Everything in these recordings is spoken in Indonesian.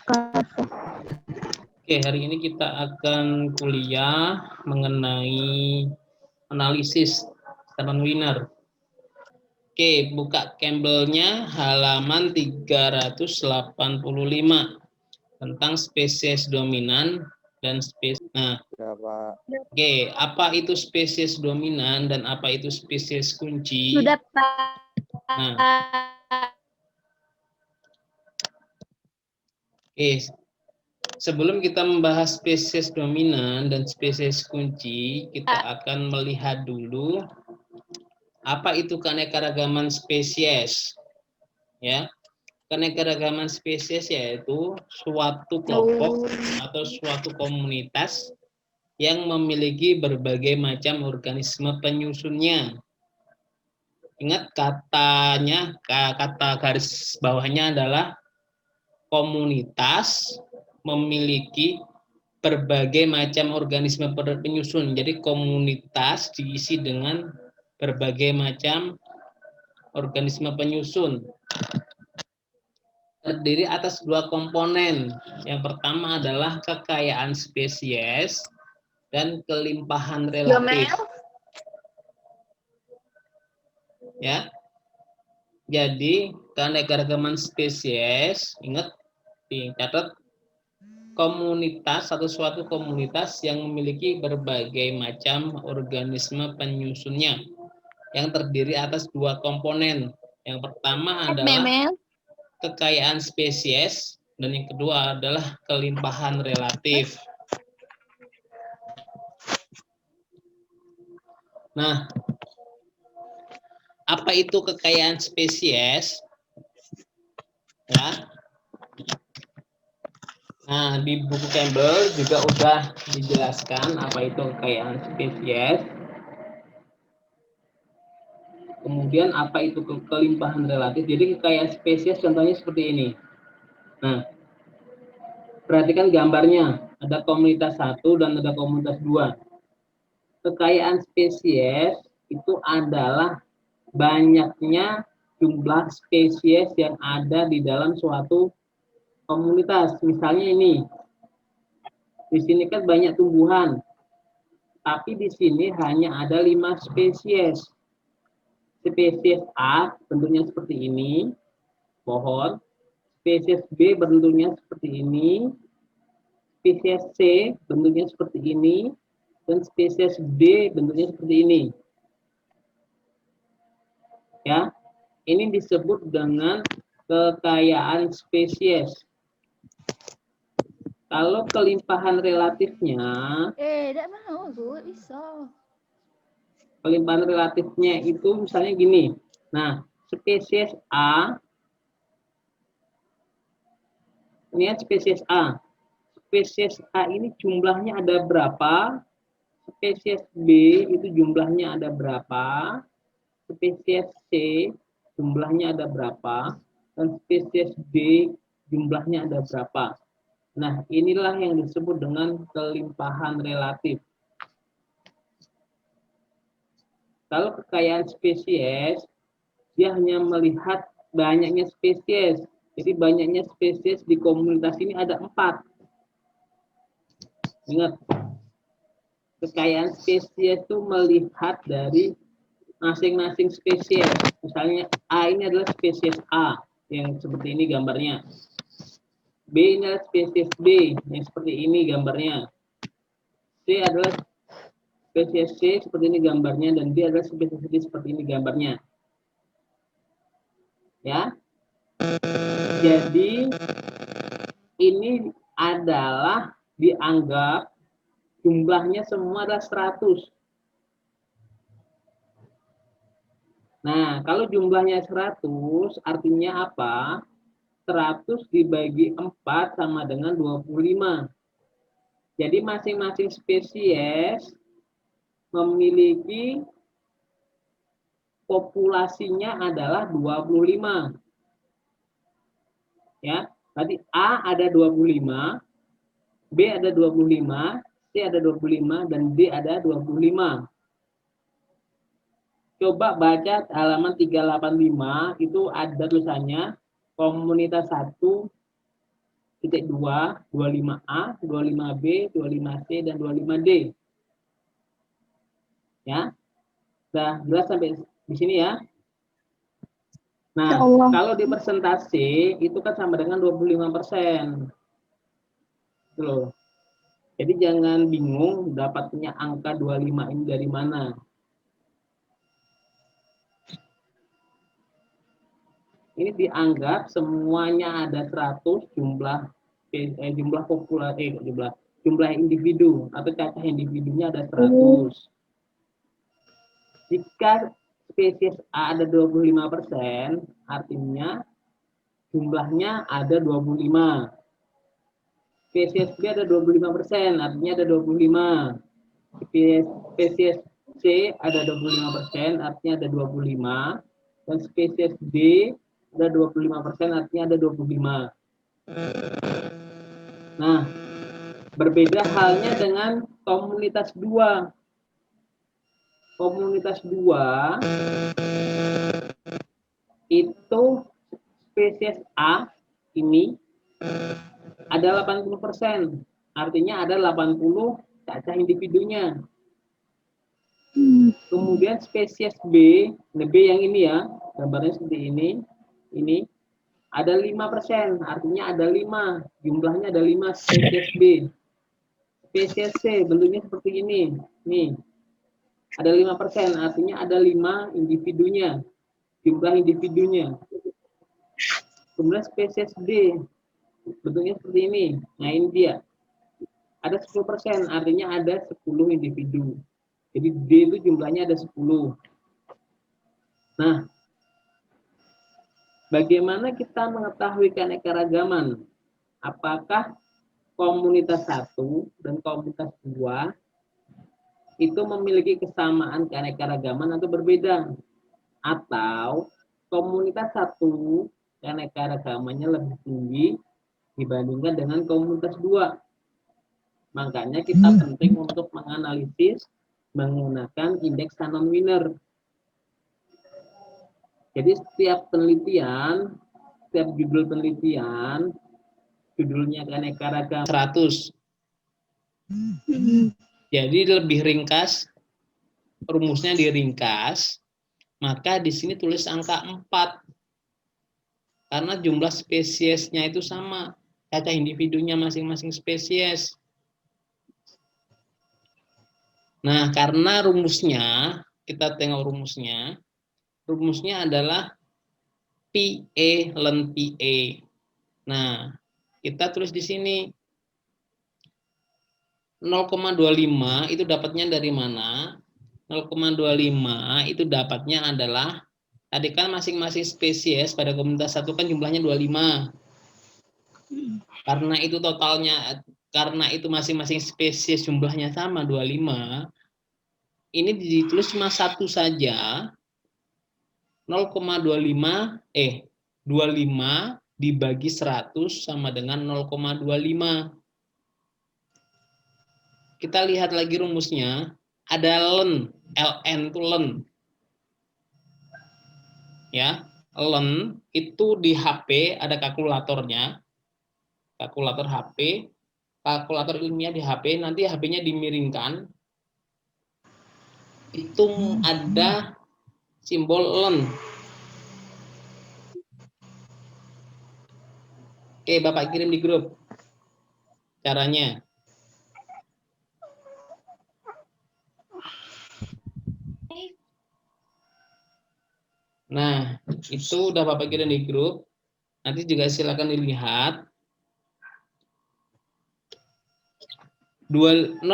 Oke, hari ini kita akan kuliah mengenai analisis Stephen Wiener. Oke, buka Campbell-nya halaman 385 tentang spesies dominan dan spesies. Nah, oke, apa itu spesies dominan dan apa itu spesies kunci? Sudah, Pak. Nah, oke, sebelum kita membahas spesies dominan dan spesies kunci, kita akan melihat dulu apa itu keanekaragaman spesies. Ya, keanekaragaman spesies yaitu suatu kelompok atau suatu komunitas yang memiliki berbagai macam organisme penyusunnya. Ingat katanya, kata garis bawahnya adalah komunitas memiliki berbagai macam organisme penyusun. Jadi komunitas diisi dengan berbagai macam organisme penyusun. Terdiri atas dua komponen. Yang pertama adalah kekayaan spesies dan kelimpahan relatif. Ya. Jadi, keanekaragaman spesies, ingat dicatat, komunitas atau suatu komunitas yang memiliki berbagai macam organisme penyusunnya yang terdiri atas dua komponen. Yang pertama adalah kekayaan spesies dan yang kedua adalah kelimpahan relatif. Nah, apa itu kekayaan spesies? Ya. Nah, di buku Campbell juga udah dijelaskan apa itu kekayaan spesies. Kemudian apa itu kelimpahan relatif. Jadi kekayaan spesies contohnya seperti ini. Nah, perhatikan gambarnya. Ada komunitas 1 dan ada komunitas 2. Kekayaan spesies itu adalah banyaknya jumlah spesies yang ada di dalam suatu komunitas. Misalnya ini. Di sini kan banyak tumbuhan. Tapi di sini hanya ada 5 spesies. Spesies A bentuknya seperti ini, pohon. Spesies B bentuknya seperti ini. Spesies C bentuknya seperti ini. Dan spesies D bentuknya seperti ini. Ya, ini disebut dengan kekayaan spesies. Kalau kelimpahan relatifnya, kelimpahan relatifnya itu misalnya gini. Nah, spesies A, ini spesies A. Spesies A ini jumlahnya ada berapa? Spesies B itu jumlahnya ada berapa? Spesies C jumlahnya ada berapa? Dan spesies D jumlahnya ada berapa? Nah, inilah yang disebut dengan kelimpahan relatif. Kalau kekayaan spesies, dia hanya melihat banyaknya spesies. Jadi banyaknya spesies di komunitas ini ada 4. Ingat, kekayaan spesies itu melihat dari masing-masing spesies. Misalnya A ini adalah spesies A, yang seperti ini gambarnya. B ini adalah spesies B, yang seperti ini gambarnya. C adalah spesies C, seperti ini gambarnya, dan D adalah spesies D, seperti ini gambarnya. Ya. Jadi ini adalah dianggap jumlahnya semua adalah 100. Nah, kalau jumlahnya 100 artinya apa? 100 dibagi 4 sama dengan 25. Jadi masing-masing spesies memiliki populasinya adalah 25. Ya, tadi A ada 25, B ada 25, C ada 25, dan D ada 25. Coba baca halaman 385, itu ada tulisannya komunitas 1 itu 25A, 25B, 25C, dan 25D. Ya, udah jelas sampai di sini ya. Nah, kalau di persentase itu kan sama dengan 25%. Gitu loh. Jadi jangan bingung dapatnya angka 25 ini dari mana. Ini dianggap semuanya ada 100 jumlah individu atau cacah individunya ada 100. Jika spesies A ada 25%, artinya jumlahnya ada 25. Spesies B ada 25%, artinya ada 25. Spesies C ada 25%, artinya ada 25. Dan spesies D ada 25%, artinya ada 25. Nah, berbeda halnya dengan komunitas 2. Komunitas 2 itu spesies A ini ada 80%, artinya ada 80 cacah individunya. Kemudian spesies B, B yang ini ya, gambarnya seperti ini ada 5%, artinya ada 5, jumlahnya ada 5 spesies B. Spesies C bentuknya seperti ini, nih, ada 5%, artinya ada 5 individunya, jumlah individunya. Kemudian spesies D, bentuknya seperti ini, nah ini dia, ada 10%, artinya ada 10 individu. Jadi D itu jumlahnya ada 10. Nah, bagaimana kita mengetahui keanekaragaman? Apakah komunitas 1 dan komunitas 2 itu memiliki kesamaan keanekaragaman atau berbeda? Atau komunitas 1 keanekaragamannya lebih tinggi dibandingkan dengan komunitas 2? Makanya kita penting untuk menganalisis menggunakan indeks Shannon Winner. Jadi setiap penelitian, setiap judul penelitian, judulnya keanekaragaman 100. Jadi lebih ringkas, rumusnya diringkas, maka di sini tulis angka 4. Karena jumlah spesiesnya itu sama, cacah individunya masing-masing spesies. Nah, karena rumusnya, kita tengok rumusnya. Rumusnya adalah PA ln PA. Nah, kita tulis di sini 0,25 itu dapatnya dari mana? 0,25 itu dapatnya adalah tadi kan masing-masing spesies pada komunitas 1 kan jumlahnya 25. Karena itu totalnya, karena itu masing-masing spesies jumlahnya sama 25, ini ditulis cuma satu saja. 0,25 25 dibagi 100 sama dengan 0,25. Kita lihat lagi rumusnya, ada ln, ln itu ln. Ya, ln itu di HP ada kalkulatornya. Kalkulator HP, kalkulator ilmiah di HP, nanti HP-nya dimiringkan. Itu ada simbol ln. Oke, Bapak kirim di grup caranya. Nah, itu udah Bapak kirim di grup. Nanti juga silakan dilihat. 0,25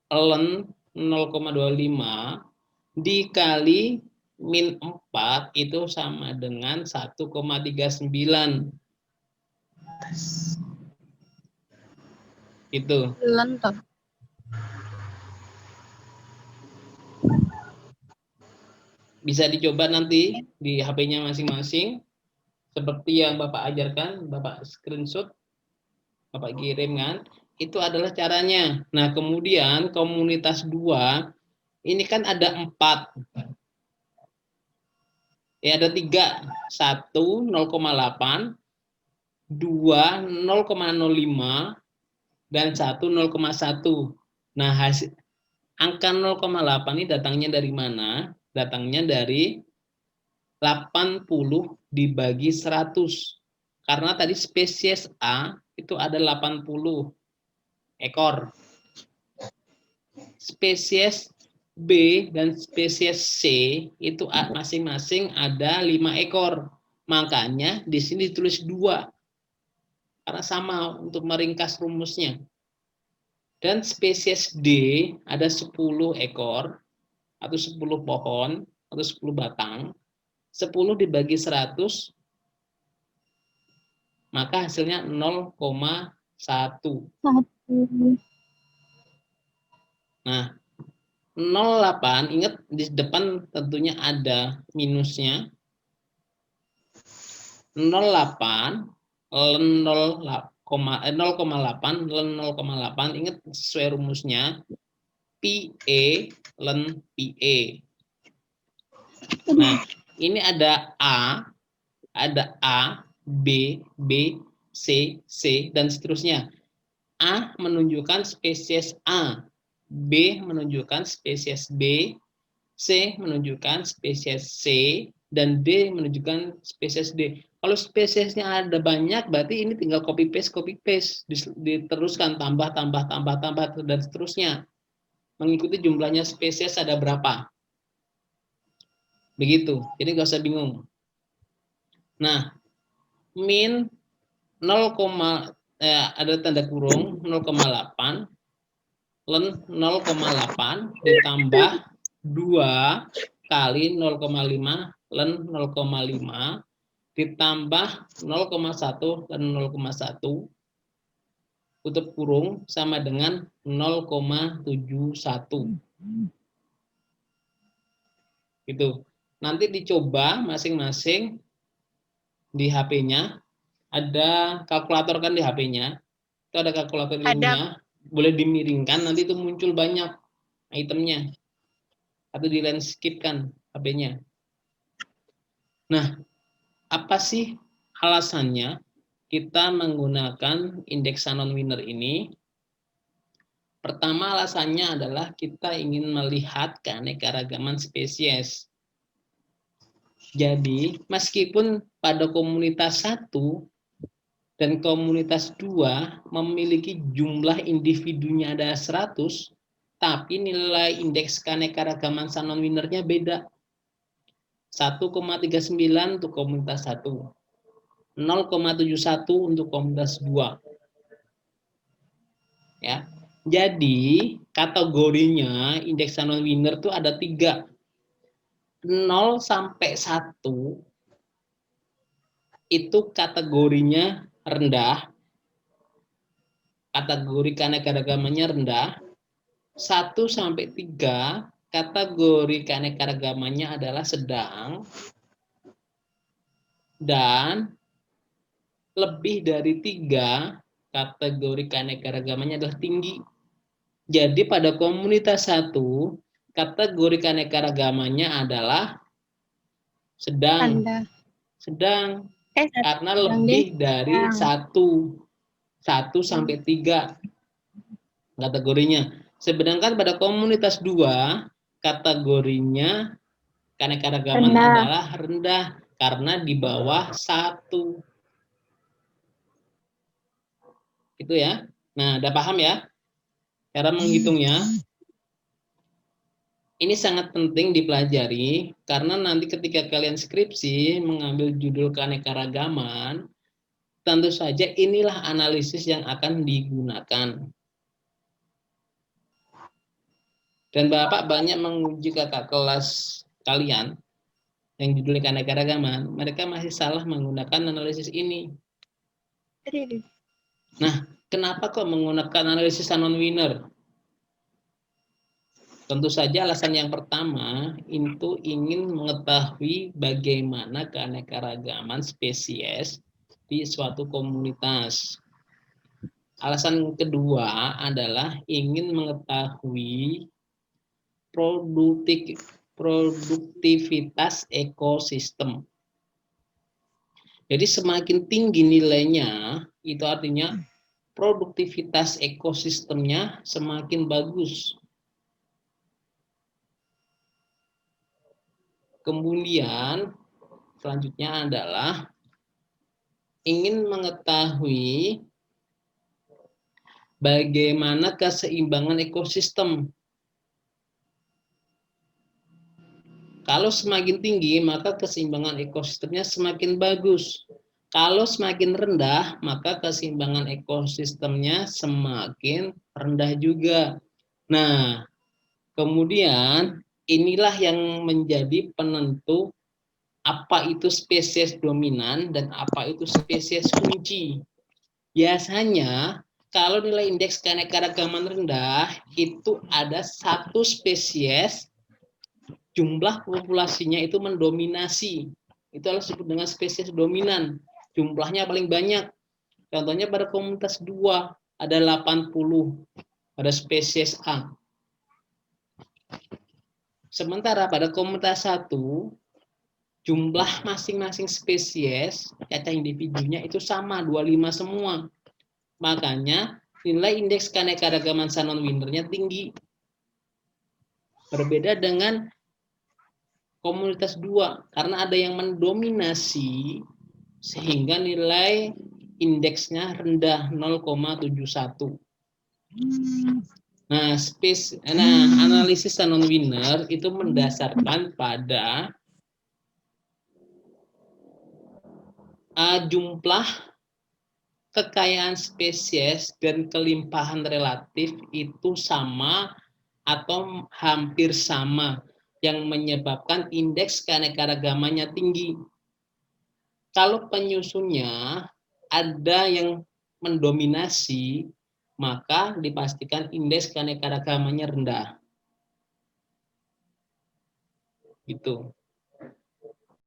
ln 0,25 dikali min 4 itu sama dengan 1,39. Itu. Lentop. Bisa dicoba nanti di HP-nya masing-masing. Seperti yang Bapak ajarkan, Bapak screenshot, Bapak kirim kan. Itu adalah caranya. Nah, kemudian komunitas 2, ini kan ada 4. Ya, ada 3. 1, 0,8. 2 0,05 dan 1 0,1. Nah, angka 0,8 ini datangnya dari mana? Datangnya dari 80 dibagi 100. Karena tadi spesies A itu ada 80 ekor. Spesies B dan spesies C itu masing-masing ada 5 ekor. Makanya di sini ditulis 2. Karena sama untuk meringkas rumusnya. Dan spesies D ada 10 ekor atau 10 pohon atau 10 batang. 10 dibagi 100 maka hasilnya 0,1. Nah, 0,8 ingat di depan tentunya ada minusnya. 0,8 0,8 ingat sesuai rumusnya PE ln PE. Nah, ini ada A, B, C, dan seterusnya. A menunjukkan spesies A, B menunjukkan spesies B, C menunjukkan spesies C, dan D menunjukkan spesies D. Kalau spesiesnya ada banyak, berarti ini tinggal copy paste, diteruskan tambah, dan seterusnya. Mengikuti jumlahnya spesies ada berapa. Begitu, jadi nggak usah bingung. Nah, min 0, ada tanda kurung 0,8 ln 0,8 ditambah 2 kali 0,5 ln 0,5 ditambah 0,1 ln 0,1 tutup kurung sama dengan 0,71. Gitu. Nanti dicoba masing-masing di HP-nya. Ada kalkulator kan di HP-nya. Itu ada kalkulator ilmiah. Boleh dimiringkan, nanti itu muncul banyak itemnya. Atau di landscape-kan HP-nya. Nah, apa sih alasannya kita menggunakan indeks Shannon winner ini? Pertama alasannya adalah kita ingin melihat keanekaragaman spesies. Jadi, meskipun pada komunitas 1 dan komunitas 2 memiliki jumlah individunya ada 100, tapi nilai indeks keanekaragaman Shannon winner-nya beda. 1,39 untuk komunitas 1, 0,71 untuk komunitas 2. Ya. Jadi, kategorinya indeks Shannon winner itu ada 3. 0 sampai 1 itu kategorinya rendah, kategori keanekaragamannya rendah. 1 sampai 3 kategori keanekaragamannya adalah sedang, dan lebih dari 3 kategori keanekaragamannya adalah tinggi. Jadi pada komunitas 1 kategori keanekaragamannya adalah sedang. Karena lebih dari 1 sampai 3 kategorinya. Sedangkan pada komunitas 2 kategorinya keanekaragaman adalah rendah karena di bawah 1. Itu ya. Nah, udah paham ya cara menghitungnya? Ini sangat penting dipelajari karena nanti ketika kalian skripsi mengambil judul keanekaragaman, tentu saja inilah analisis yang akan digunakan. Dan Bapak banyak menguji kakak kelas kalian yang judulnya keanekaragaman, mereka masih salah menggunakan analisis ini. Nah, kenapa kok menggunakan analisis Shannon winner? Tentu saja alasan yang pertama itu ingin mengetahui bagaimana keanekaragaman spesies di suatu komunitas. Alasan kedua adalah ingin mengetahui produktivitas ekosistem. Jadi semakin tinggi nilainya, itu artinya produktivitas ekosistemnya semakin bagus. Kemudian selanjutnya adalah ingin mengetahui bagaimana keseimbangan ekosistem. Kalau semakin tinggi, maka keseimbangan ekosistemnya semakin bagus. Kalau semakin rendah, maka keseimbangan ekosistemnya semakin rendah juga. Nah, kemudian inilah yang menjadi penentu apa itu spesies dominan dan apa itu spesies kunci. Biasanya kalau nilai indeks keanekaragaman rendah itu ada satu spesies jumlah populasinya itu mendominasi. Itu adalah disebut dengan spesies dominan. Jumlahnya paling banyak. Contohnya pada komunitas 2 ada 80 pada spesies A. Sementara pada komunitas 1 jumlah masing-masing spesies cacah individunya itu sama 25 semua. Makanya nilai indeks keanekaragaman Shannon Windernya tinggi. Berbeda dengan komunitas 2 karena ada yang mendominasi sehingga nilai indeksnya rendah 0,71. Nah, analisis Shannon Winner itu mendasarkan pada jumlah kekayaan spesies dan kelimpahan relatif itu sama atau hampir sama yang menyebabkan indeks keanekaragamannya tinggi. Kalau penyusunnya ada yang mendominasi, maka dipastikan indeks keanekaragamannya rendah. Gitu.